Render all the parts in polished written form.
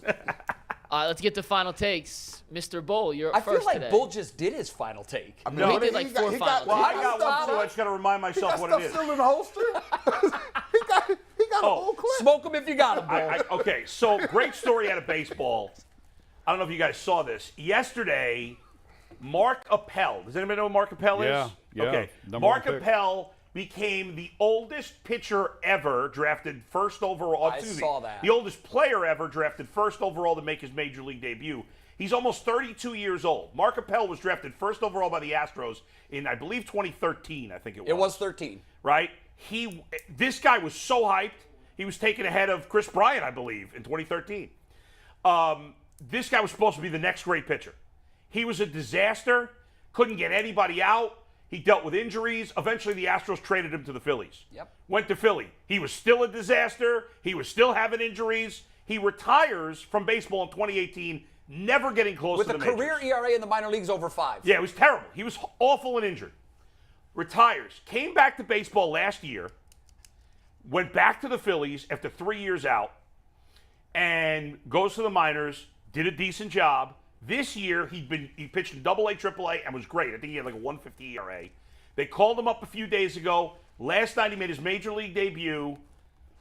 Bulls. Let's get to final takes. Mr. Bull, you're I up first feel like today. Bull just did his final take. I mean, No, he did like four final Well, I takes. got one, so I just got to remind myself what it is. Still in the holster. he got a whole clip. Smoke him if you got him, Bull. Okay, so great story out of baseball. I don't know if you guys saw this. Yesterday, Mark Appel. Does anybody know who Mark Appel is? Yeah. Okay. Mark Appel became the oldest pitcher ever drafted first overall. I saw that. The oldest player ever drafted first overall to make his major league debut. He's almost 32 years old. Mark Appel was drafted first overall by the Astros in, I believe, 2013, I think it was. It was 13. Right? This guy was so hyped, he was taken ahead of Chris Bryant, I believe, in 2013. This guy was supposed to be the next great pitcher. He was a disaster, couldn't get anybody out. He dealt with injuries. Eventually, the Astros traded him to the Phillies. Yep. Went to Philly. He was still a disaster. He was still having injuries. He retires from baseball in 2018, never getting close With to a the career majors. ERA in the minor leagues over 5. Yeah, it was terrible. He was awful and injured. Retires. Came back to baseball last year. Went back to the Phillies after 3 years out. And goes to the minors. Did a decent job. This year, he pitched in AA, AAA, and was great. I think he had like a 150 ERA. They called him up a few days ago. Last night, he made his major league debut.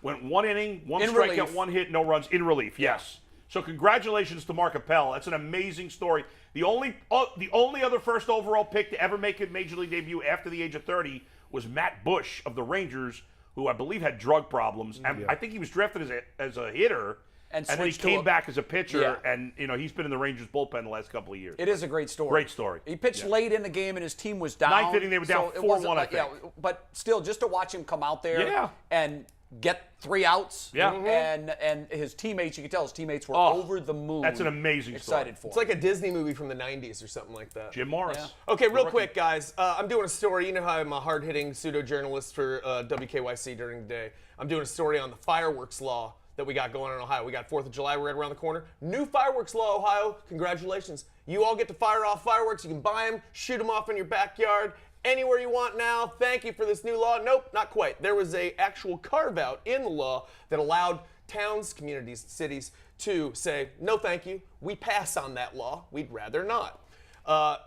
Went 1 inning, 1 strikeout, 1 hit, no runs, in relief. Yes. So congratulations to Mark Appel. That's an amazing story. The only other first overall pick to ever make a major league debut after the age of 30 was Matt Bush of the Rangers, who I believe had drug problems. And I think he was drafted as a hitter. And then he came back as a pitcher, and he's been in the Rangers bullpen the last couple of years. It is a great story. Great story. He pitched late in the game, and his team was down. Ninth inning, they were down 4-1, I think. Yeah, but still, just to watch him come out there and get 3 outs, Yeah. and his teammates, you could tell his teammates were over the moon. That's an amazing story. Excited for It's him. like a Disney movie from the 90s or something like that. Jim Morris. Yeah. Okay, real quick, guys. I'm doing a story. You know how I'm a hard-hitting pseudo-journalist for WKYC during the day. I'm doing a story on the fireworks law that we got going on in Ohio. We got 4th of July right around the corner. New fireworks law, Ohio. Congratulations. You all get to fire off fireworks. You can buy them, shoot them off in your backyard, anywhere you want now. Thank you for this new law. Nope, not quite. There was a actual carve-out in the law that allowed towns, communities, cities to say, no thank you. We pass on that law. We'd rather not.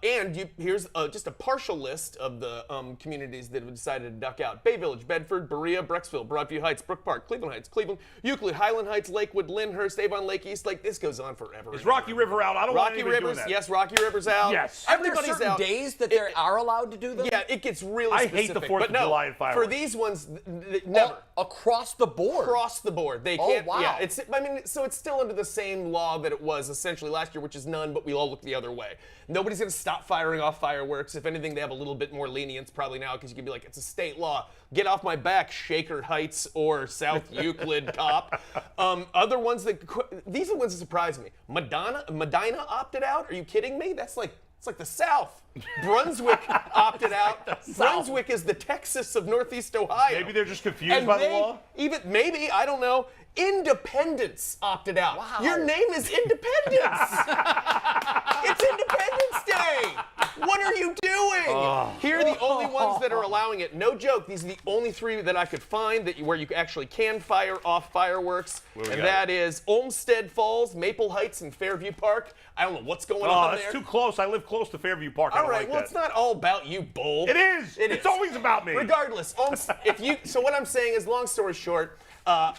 Here's just a partial list of the communities that have decided to duck out. Bay Village, Bedford, Beara, Brecksville, Broadview Heights, Brook Park, Cleveland Heights, Cleveland, Euclid, Highland Heights, Lakewood, Lyndhurst, Avon, Lake East. Like, this goes on forever. Is Rocky River out? I don't want Rocky anybody doing Rivers, that. yes, Rocky River's out. Yes. Everybody's Are there certain out. days that they are allowed to do them? Yeah, it gets really I specific. hate the 4th but of no, July and fireworks. For these ones, never. Across the board. Across the board. They can't. wow. Yeah, so it's still under the same law that it was essentially last year, which is none, but we all look the other way. Nobody's going to stop firing off fireworks. If anything, they have a little bit more lenience probably now because you can be like, it's a state law. Get off my back, Shaker Heights or South Euclid cop. Other ones these are the ones that surprise me. Medina opted out? Are you kidding me? It's like the South. Brunswick opted out. Brunswick is the Texas of Northeast Ohio. Maybe they're just confused by the law? Maybe, I don't know. Independence opted out. Wow. Your name is Independence. It's Independence Day. What are you doing? Here are the only ones that are allowing it. No joke. These are the only 3 that I could find where you actually can fire off fireworks. And that is Olmsted Falls, Maple Heights, and Fairview Park. I don't know what's going on there. That's too close. I live close to Fairview Park. All right, well, it's not all about you, Bull. It is. It's always about me. Regardless, so what I'm saying is, long story short,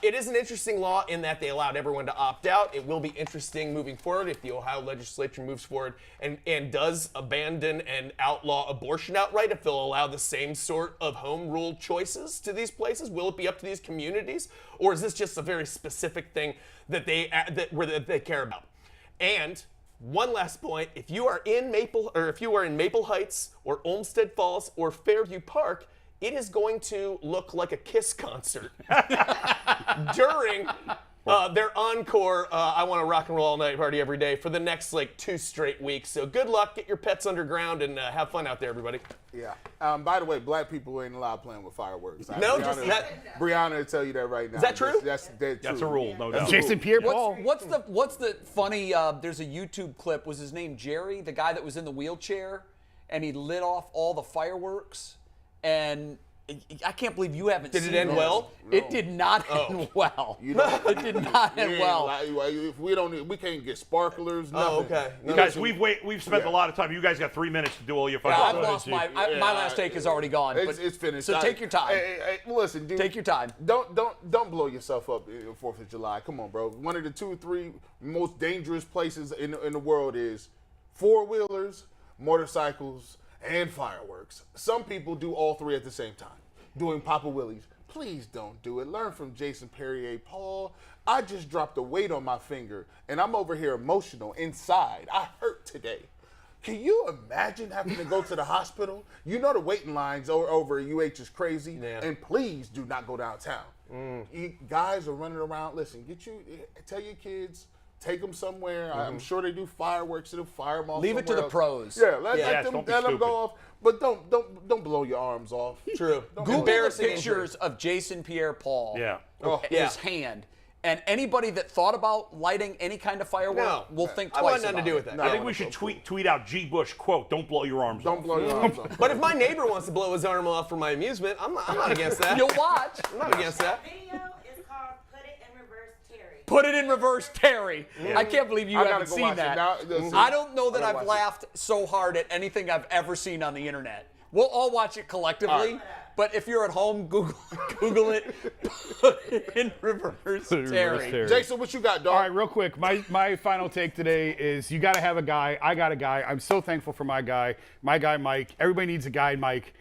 it is an interesting law in that they allowed everyone to opt out. It will be interesting moving forward if the Ohio legislature moves forward and does abandon and outlaw abortion outright, if they'll allow the same sort of home rule choices to these places. Will it be up to these communities, or is this just a very specific thing that they care about? And one last point: if you are in Maple Heights or Olmsted Falls or Fairview Park, it is going to look like a Kiss concert during their encore I Want to Rock and Roll All Night Party Every Day for the next 2 straight weeks. So good luck, get your pets underground, and have fun out there, everybody. Yeah. By the way, black people ain't allowed playing with fireworks. Brianna will tell you that right now. Is that true? That's dead true. That's a rule, no doubt. Jason Pierre-Paul. What's the funny, there's a YouTube clip, was his name Jerry, the guy that was in the wheelchair, and he lit off all the fireworks, and I can't believe you haven't seen Did it end this. well? It did not end well. It did not end well. If we can't get sparklers. Nothing. Oh, okay. You Guys, know, we've spent a lot of time. You guys got 3 minutes to do all your Yeah, fucking I've lost my last take is already gone. It's finished. So take your time. Hey, listen, dude. Take your time. Don't blow yourself up on 4th of July. Come on, bro. One of the 2 or 3 most dangerous places in the world is 4-wheelers, motorcycles, and fireworks. Some people do all 3 at the same time. Doing Papa Willies. Please don't do it. Learn from Jason Perrier-Paul. I just dropped a weight on my finger, and I'm over here emotional inside. I hurt today. Can you imagine having to go to the hospital? You know the waiting lines over at UH is crazy. Yeah. And please do not go downtown. You guys are running around. Listen, tell your kids, take them somewhere. I'm sure they do fireworks. They'll fire them off. Leave it to the else. pros. Yeah, let don't them be go stupid. off. But don't blow your arms off. True. Google Embarrassing pictures of Jason Pierre-Paul. Yeah. His hand. And anybody that thought about lighting any kind of firework will think I twice want nothing to about do it. with that. No. I think we should tweet out G. Bush, quote, don't blow your arms Don't off. blow your arms off. But if my neighbor wants to blow his arm off for my amusement, I'm not against that. You'll watch. I'm not against that. Video is called Put It in Reverse Terry. Put it in reverse, Terry. I can't believe you I gotta haven't go seen watch it. that. Now, listen, I don't know that I gotta I've watch it. laughed so hard at anything I've ever seen on the internet. We'll all watch it collectively, All right. but if you're at home, Google it. Put it in reverse, Terry. Jason, what you got, dog? All right, real quick. My final take today is you got to have a guy. I got a guy. I'm so thankful for my guy Mike. Everybody needs a guy, Mike.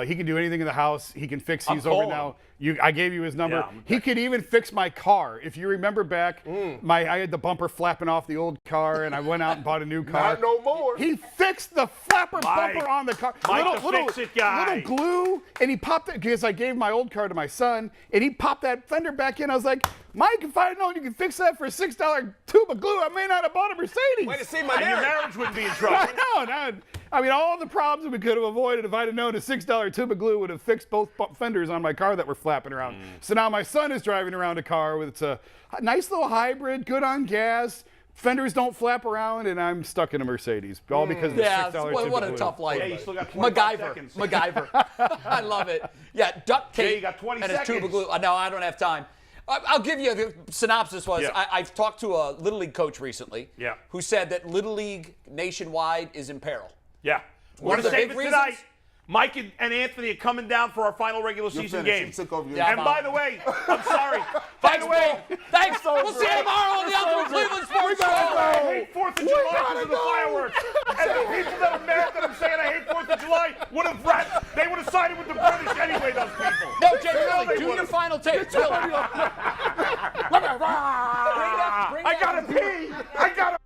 He can do anything in the house. He can fix. He's over calling now. I gave you his number. Yeah, I'm he could even fix my car. If you remember back, I had the bumper flapping off the old car, and I went out and bought a new car. Not no more. He fixed the flapper Mike. bumper on the car. Mike, the fix-it guy. Little glue, and he popped it because I gave my old car to my son, and he popped that fender back in. I was like, Mike, if I had known you could fix that for a $6 tube of glue, I may not have bought a Mercedes. Way to save my And your marriage. marriage wouldn't be in trouble. I know. I mean, all the problems that we could have avoided if I'd have known a $6 tube of glue would have fixed both fenders on my car that were flapping around. So now my son is driving around a car with it's a nice little hybrid, good on gas. Fenders don't flap around, and I'm stuck in a Mercedes. All because of the Yeah, $6 what, tube what of a glue. tough life. Yeah, you still got 25 seconds. MacGyver. I love it. Yeah, duct tape Jay, you got 20 and a tube of seconds. glue. No, I don't have time. I'll give you the synopsis was Yeah. I've talked to a Little League coach recently Yeah. who said that Little League nationwide is in peril. Yeah. One We're of the going to save big it tonight. reasons- Mike and Anthony are coming down for our final regular season finished. game. He took over your Yeah, And by the way, I'm sorry. By the way, Thanks. We'll see you tomorrow on the Ultimate Cleveland Sports Show. I hate 4th of July because gotta of the go. fireworks. And the people that are mad that I'm saying I hate 4th of July they would have sided with the British anyway, those people. No, Jay, They really, do would've. your final take. Really. I gotta pee. I gotta